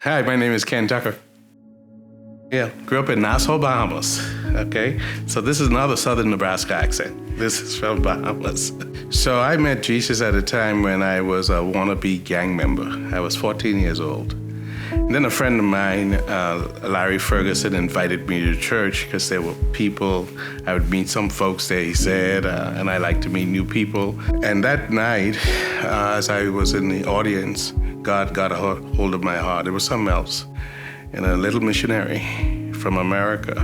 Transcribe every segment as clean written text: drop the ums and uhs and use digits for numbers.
Hi, my name is Ken Tucker. Yeah, grew up in Nassau, Bahamas. Okay, so this is another southern Nebraska accent. This is from Bahamas. So I met Jesus at a time when I was a wannabe gang member. I was 14 years old. And then a friend of mine, Larry Ferguson, invited me to church because there were people. I would meet some folks there, he said, and I like to meet new people. And that night, as I was in the audience, God got a hold of my heart. It was something else. And a little missionary from America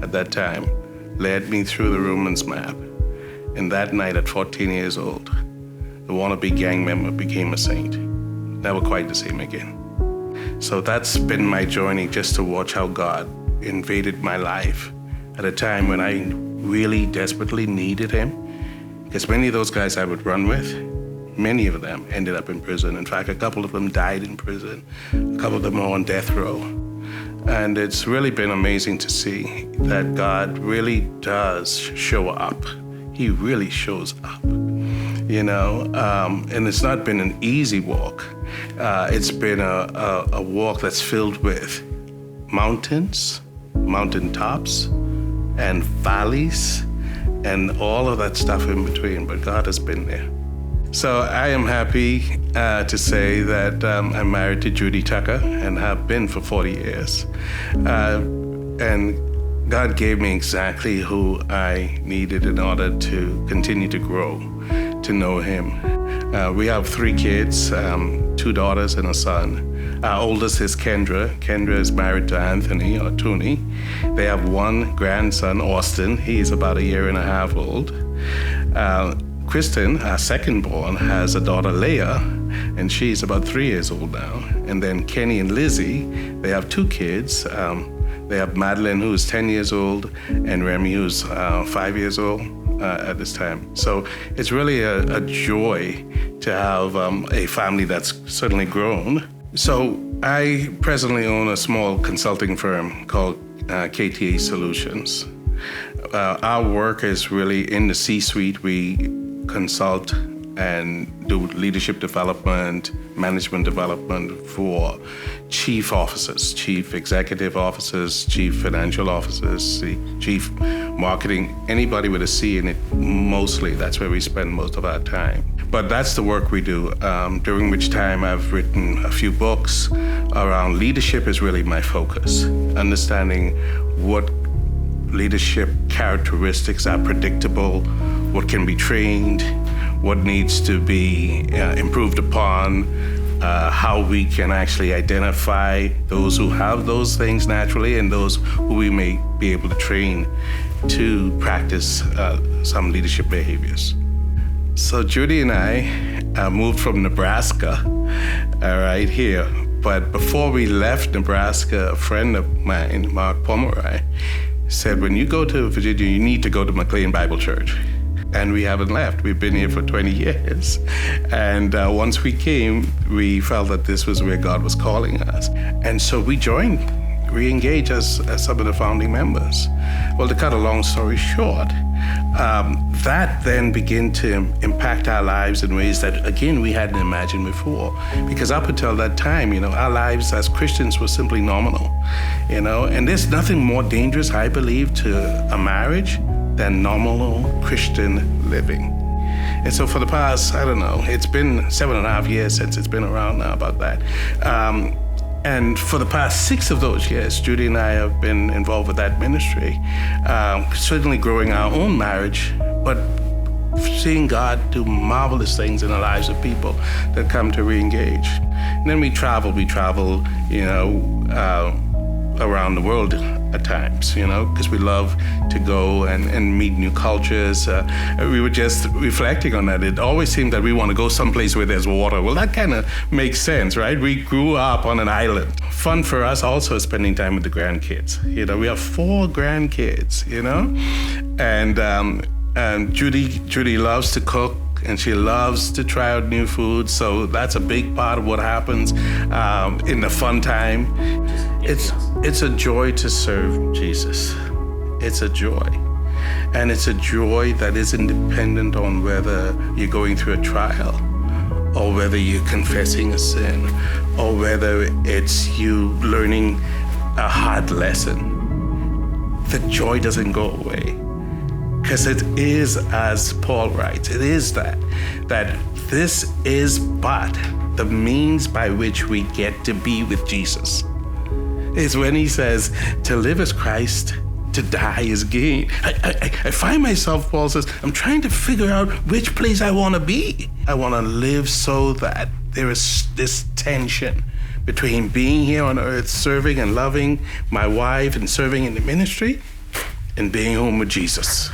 at that time led me through the Romans map. And that night at 14 years old, the wannabe gang member became a saint. Never quite the same again. So that's been my journey, just to watch how God invaded my life at a time when I really desperately needed him. Because many of those guys I would run with, many of them ended up in prison. In fact, a couple of them died in prison. A couple of them are on death row. And it's really been amazing to see that God really does show up. He really shows up, you know, and it's not been an easy walk. It's been a walk that's filled with mountains, mountaintops, and valleys, and all of that stuff in between, but God has been there. So I am happy to say that I'm married to Judy Tucker and have been for 40 years. And God gave me exactly who I needed in order to continue to grow, to know him. We have 3 kids, 2 daughters and a son. Our oldest is Kendra. Kendra is married to Anthony, or Tony. They have 1 grandson, Austin. He's about 1.5 years old. Kristen, our second born, has a daughter, Leah, and she's about 3 years old now. And then Kenny and Lizzie, they have 2 kids. They have Madeline, who's 10 years old, and Remy, who's 5 years old at this time. So it's really a joy to have a family that's certainly grown. So I presently own a small consulting firm called KTA Solutions. Our work is really in the C-suite. We consult and do leadership development, management development for chief officers, chief executive officers, chief financial officers, chief marketing, anybody with a C in it. Mostly, that's where we spend most of our time. But that's the work we do, during which time I've written a few books around leadership is really my focus. Understanding what leadership characteristics are predictable, what can be trained, what needs to be improved upon, how we can actually identify those who have those things naturally and those who we may be able to train to practice some leadership behaviors. So Judy and I moved from Nebraska, right here. But before we left Nebraska, a friend of mine, Mark Pomeroy, said, when you go to Virginia, you need to go to McLean Bible Church. And we haven't left. We've been here for 20 years. And once we came, we felt that this was where God was calling us. And so we joined, re-engaged as some of the founding members. Well, to cut a long story short, that then began to impact our lives in ways that, again, we hadn't imagined before. Because up until that time, you know, our lives as Christians were simply nominal, you know. And there's nothing more dangerous, I believe, to a marriage than nominal Christian living. And so for the past, I don't know, it's been 7.5 years since it's been around now about that. And for the past 6 of those years, Judy and I have been involved with that ministry, certainly growing our own marriage, but seeing God do marvelous things in the lives of people that come to re-engage. And then we travel, you know, around the world at times, you know, because we love to go and meet new cultures. We were just reflecting on that. It always seemed that we want to go someplace where there's water. Well, that kind of makes sense, right? We grew up on an island. Fun for us also is spending time with the grandkids. You know, we have 4 grandkids, you know, and Judy loves to cook, and she loves to try out new foods. So that's a big part of what happens in the fun time. It's a joy to serve Jesus. It's a joy. And it's a joy that isn't dependent on whether you're going through a trial or whether you're confessing a sin, or whether it's you learning a hard lesson, the joy doesn't go away. Because it is, as Paul writes, it is that this is but the means by which we get to be with Jesus. It's when he says, to live is Christ, to die is gain. I find myself, Paul says, I'm trying to figure out which place I want to be. I want to live so that there is this tension between being here on earth, serving and loving my wife and serving in the ministry, and being home with Jesus.